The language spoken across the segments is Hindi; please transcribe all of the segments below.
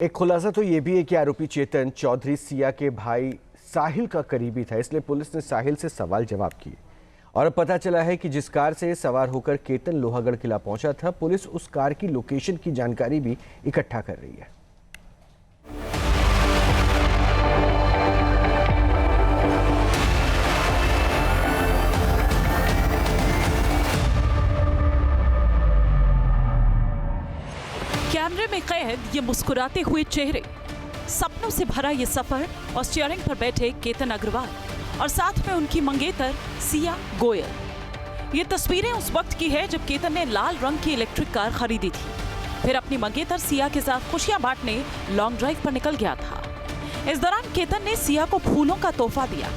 एक खुलासा तो ये भी है कि आरोपी चेतन चौधरी सिया के भाई साहिल का करीबी था, इसलिए पुलिस ने साहिल से सवाल जवाब किए और अब पता चला है कि जिस कार से सवार होकर केतन लोहागढ़ किला पहुंचा था, पुलिस उस कार की लोकेशन की जानकारी भी इकट्ठा कर रही है। कैमरे में कैद ये मुस्कुराते हुए चेहरे, सपनों से भरा ये सफर और स्टीयरिंग पर बैठे केतन अग्रवाल और साथ में उनकी मंगेतर सिया गोयल। ये तस्वीरें उस वक्त की है जब केतन ने लाल रंग की इलेक्ट्रिक कार खरीदी थी, फिर अपनी मंगेतर सिया के साथ खुशियां बांटने लॉन्ग ड्राइव पर निकल गया था। इस दौरान केतन ने सिया को फूलों का तोहफा दिया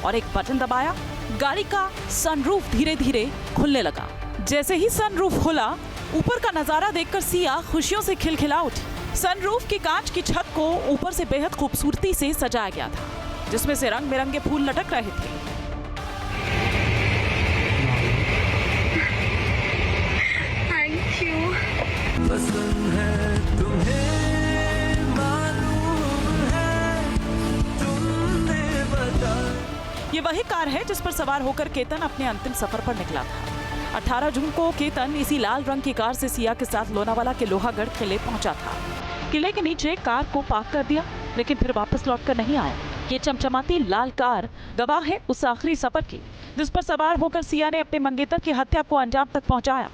और एक बटन दबाया, गाड़ी का सनरूफ धीरे धीरे खुलने लगा। जैसे ही सनरूफ खुला, ऊपर का नजारा देखकर सिया खुशियों से खिलखिला उठी। सनरूफ की कांच की छत को ऊपर से बेहद खूबसूरती से सजाया गया था, जिसमें से रंग बिरंगे फूल लटक रहे थे। Thank you. पसंद है तुम्हें, मालूम है तुमने बताया। ये वही कार है जिस पर सवार होकर केतन अपने अंतिम सफर पर निकला था। 18 जून को केतन इसी लाल रंग की कार से सिया के साथ लोनावाला के लोहागढ़ किले पहुंचा था। किले के नीचे कार को पार्क कर दिया, लेकिन फिर वापस लौटकर नहीं आया। ये चमचमाती लाल कार गवाह है उस आखिरी सफर की, जिस पर सवार होकर सिया ने अपने मंगेतर की हत्या को अंजाम तक पहुंचाया।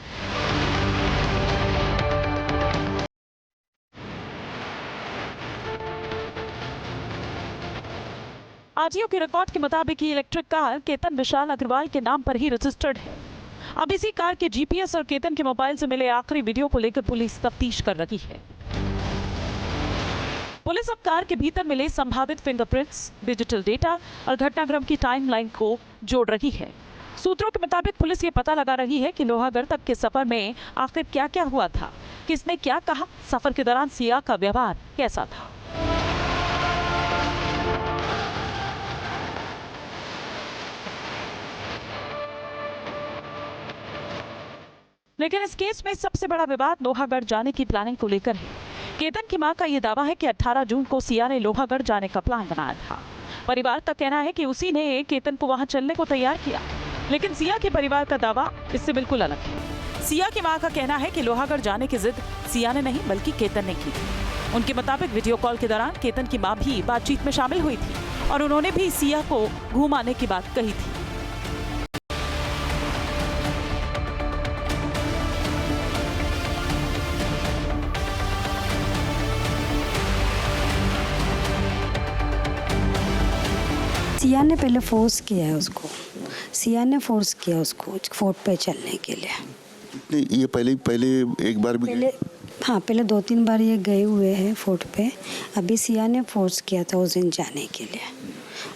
आरटीओ के रिकॉर्ड के मुताबिक ये इलेक्ट्रिक कार केतन विशाल अग्रवाल के नाम पर ही रजिस्टर्ड है। अब इसी कार के जीपीएस और केतन के मोबाइल से मिले आखिरी वीडियो को लेकर पुलिस तफ्तीश कर रही है। पुलिस अब कार के भीतर मिले संभावित फिंगरप्रिंट्स, डिजिटल डेटा और घटनाक्रम की टाइमलाइन को जोड़ रही है। सूत्रों के मुताबिक पुलिस ये पता लगा रही है कि लोहागढ़ तक के सफर में आखिर क्या क्या हुआ था, किसने क्या कहा, सफर के दौरान सिया का व्यवहार कैसा था। लेकिन इस केस में सबसे बड़ा विवाद लोहागढ़ जाने की प्लानिंग को लेकर है। केतन की मां का यह दावा है कि 18 जून को सिया ने लोहागढ़ जाने का प्लान बनाया था। परिवार का कहना है कि उसी ने केतन को वहां चलने को तैयार किया, लेकिन सिया के परिवार का दावा इससे बिल्कुल अलग है। सिया की मां का कहना है कि लोहागढ़ जाने की जिद सिया ने नहीं बल्कि केतन ने की थी। उनके मुताबिक वीडियो कॉल के दौरान केतन की मां भी बातचीत में शामिल हुई थी और उन्होंने भी सिया को घुमाने की बात कही थी। सिया ने पहले फोर्स किया है उसको, सिया ने फोर्स किया उसको फोर्ट पे चलने के लिए। नहीं, ये पहले एक बार भी पहले 2-3 बार ये गए हुए हैं फोर्ट पे। अभी सिया ने फोर्स किया था उस दिन जाने के लिए,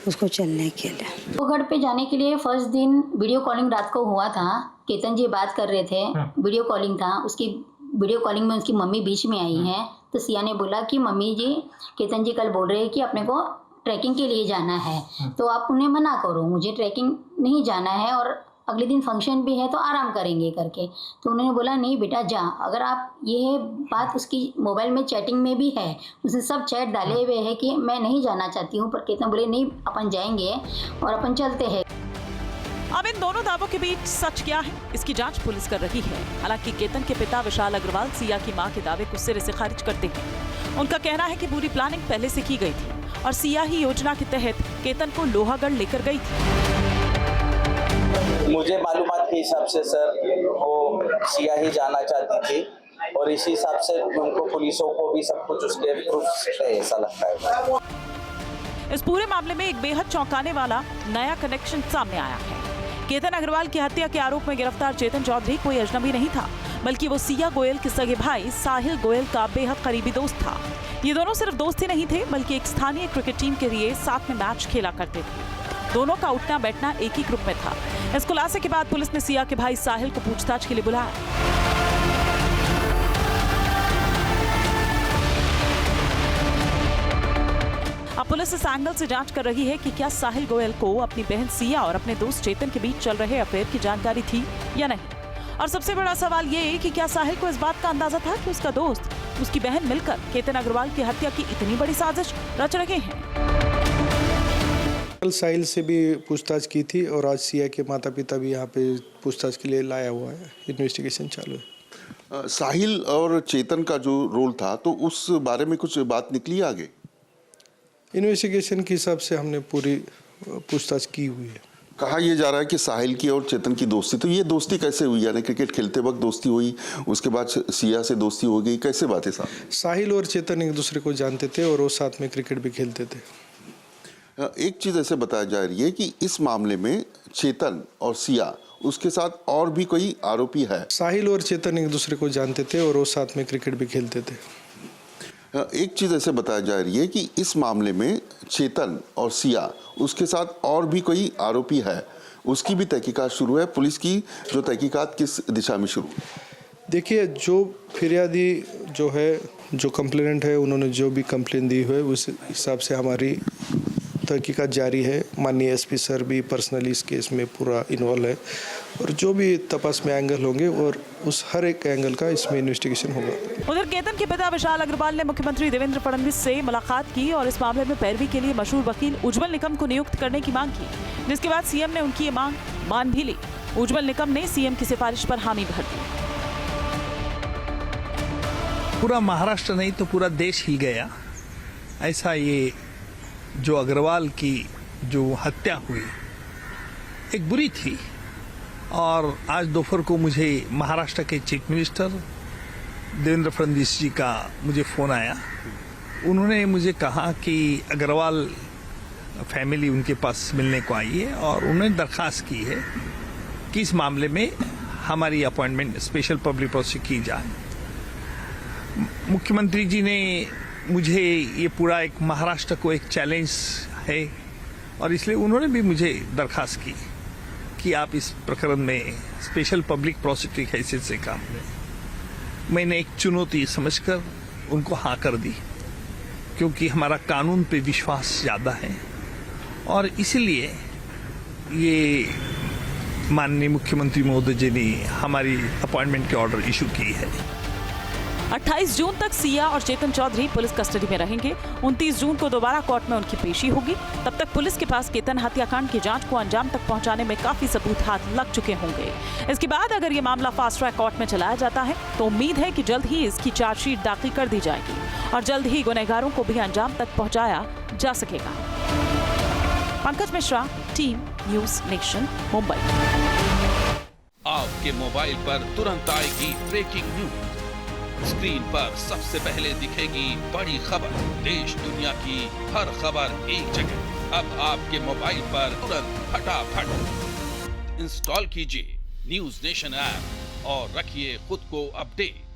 उसको चलने के लिए। लोहागढ़ पे जाने के लिए फर्स्ट दिन वीडियो कॉलिंग रात को हुआ था। केतन जी बात कर रहे थे, वीडियो कॉलिंग था। उसकी वीडियो कॉलिंग में उसकी मम्मी बीच में आई है, तो सिया ने बोला कि मम्मी जी, केतन जी कल बोल रहे हैं कि अपने को ट्रैकिंग के लिए जाना है, तो आप उन्हें मना करो, मुझे ट्रैकिंग नहीं जाना है और अगले दिन फंक्शन भी है तो आराम करेंगे करके। तो उन्होंने बोला नहीं बेटा जा। अगर आप ये बात उसकी मोबाइल में चैटिंग में भी है, उसने सब चैट डाले हुए हैं कि मैं नहीं जाना चाहती हूँ, पर केतन बोले नहीं अपन जाएंगे और अपन चलते हैं। अब इन दोनों दावों के बीच सच क्या है, इसकी जांच पुलिस कर रही है। हालांकि केतन के पिता विशाल अग्रवाल सिया की मां के दावे को सिरे से खारिज करते हैं। उनका कहना है कि पूरी प्लानिंग पहले से की गई थी और सिया ही योजना के तहत केतन को लोहागढ़ लेकर गई थी। मुझे मालूमात के हिसाब से सर वो सिया ही जाना चाहती थी और इसी हिसाब से उनको पुलिसों को भी सब कुछ उसके प्रूफ है, ऐसा लगता है। इस पूरे मामले में एक बेहद चौंकाने वाला नया कनेक्शन सामने आया है। केतन अग्रवाल की हत्या के आरोप में गिरफ्तार चेतन चौधरी कोई अजनबी नहीं था, बल्कि वो सिया गोयल के सगे भाई साहिल गोयल का बेहद करीबी दोस्त था। ये दोनों सिर्फ दोस्त ही नहीं थे, बल्कि एक स्थानीय क्रिकेट टीम के लिए साथ में मैच खेला करते थे। दोनों का उठना बैठना एक ही ग्रुप में था। इस खुलासे के बाद पुलिस ने सिया के भाई साहिल को पूछताछ के लिए बुलाया। अब पुलिस इस एंगल से जांच कर रही है कि क्या साहिल गोयल को अपनी बहन सिया और अपने दोस्त चेतन के बीच चल रहे अफेयर की जानकारी थी या नहीं। और सबसे बड़ा सवाल ये कि क्या साहिल को इस बात का अंदाजा था कि उसका दोस्त उसकी बहन मिलकर केतन अग्रवाल की हत्या की इतनी बड़ी साजिश रच रहे हैं। कल साहिल से भी पूछताछ की थी और आज सिया के माता पिता भी यहाँ पे पूछताछ के लिए लाया हुआ है। इन्वेस्टिगेशन चालू है। साहिल और चेतन का जो रोल था तो उस बारे में कुछ बात निकली आगे? इन्वेस्टिगेशन के हिसाब से हमने पूरी पूछताछ की हुई है। कहा यह जा रहा है कि साहिल की और चेतन की दोस्ती, तो ये दोस्ती कैसे हुई? यानी क्रिकेट खेलते वक्त दोस्ती हुई, उसके बाद सिया से दोस्ती हो गई, कैसे बात है साहब? साहिल और चेतन एक दूसरे को जानते थे और वो साथ में क्रिकेट भी खेलते थे। एक चीज़ ऐसे बताया जा रही है कि इस मामले में चेतन और सिया, उसके साथ और भी कोई आरोपी है। साहिल और चेतन एक दूसरे को जानते थे और वो साथ में क्रिकेट भी खेलते थे। एक चीज़ ऐसे बताया जा रही है कि इस मामले में चेतन और सिया, उसके साथ और भी कोई आरोपी है, उसकी भी तहकीकात शुरू है। पुलिस की जो तहकीकात किस दिशा में शुरू? देखिए, जो फिरियादी जो है, जो कंप्लेनेंट है, उन्होंने जो भी कंप्लेन दी है उस हिसाब से हमारी तहकीकात जारी है। माननीय एसपी सर भी पर्सनली इस केस में पूरा इन्वॉल्व है और जो भी तपास में एंगल होंगे और उस हर एक एंगल का इसमें इन्वेस्टिगेशन होगा। उधर केतन के पिता विशाल अग्रवाल ने मुख्यमंत्री देवेंद्र फडणवीस से मुलाकात की और इस मामले में पैरवी के लिए मशहूर वकील उज्जवल निकम को नियुक्त करने की मांग की, जिसके बाद सीएम ने उनकी ये मांग मान भी ली। उज्जवल निकम ने सीएम की सिफारिश पर हामी भर दी। पूरा महाराष्ट्र नहीं तो पूरा देश हिल गया। ऐसा ये जो अग्रवाल की जो हत्या हुई एक बुरी थी। और आज दोपहर को मुझे महाराष्ट्र के चीफ मिनिस्टर देवेंद्र फडणवीस जी का मुझे फ़ोन आया। उन्होंने मुझे कहा कि अग्रवाल फैमिली उनके पास मिलने को आई है और उन्होंने दरख्वास्त की है कि इस मामले में हमारी अपॉइंटमेंट स्पेशल पब्लिक प्रोसिक्यूटर की जाए। मुख्यमंत्री जी ने मुझे ये पूरा एक महाराष्ट्र को एक चैलेंज है और इसलिए उन्होंने भी मुझे दरख्वास्त की कि आप इस प्रकरण में स्पेशल पब्लिक प्रोसिक्यूटर की हैसियत से काम लें। मैंने एक चुनौती समझकर उनको हाँ कर दी, क्योंकि हमारा कानून पे विश्वास ज़्यादा है और इसलिए ये माननीय मुख्यमंत्री महोदय जी ने हमारी अपॉइंटमेंट के ऑर्डर इशू की है। 28 जून तक सिया और चेतन चौधरी पुलिस कस्टडी में रहेंगे। 29 जून को दोबारा कोर्ट में उनकी पेशी होगी। तब तक पुलिस के पास केतन हत्याकांड की जांच को अंजाम तक पहुंचाने में काफी सबूत हाथ लग चुके होंगे। इसके बाद अगर ये मामला फास्ट ट्रैक कोर्ट में चलाया जाता है तो उम्मीद है कि जल्द ही इसकी चार्जशीट दाखिल कर दी जाएगी और जल्द ही गुनहगारों को भी अंजाम तक पहुंचाया जा सकेगा। Pankaj Mishra, team news nation, Mumbai. आपके मोबाइल पर तुरंत आएगी ब्रेकिंग न्यूज। स्क्रीन पर सबसे पहले दिखेगी बड़ी खबर। देश दुनिया की हर खबर एक जगह। अब आपके मोबाइल पर तुरंत फटाफट इंस्टॉल कीजिए न्यूज़ नेशन ऐप और रखिए खुद को अपडेट।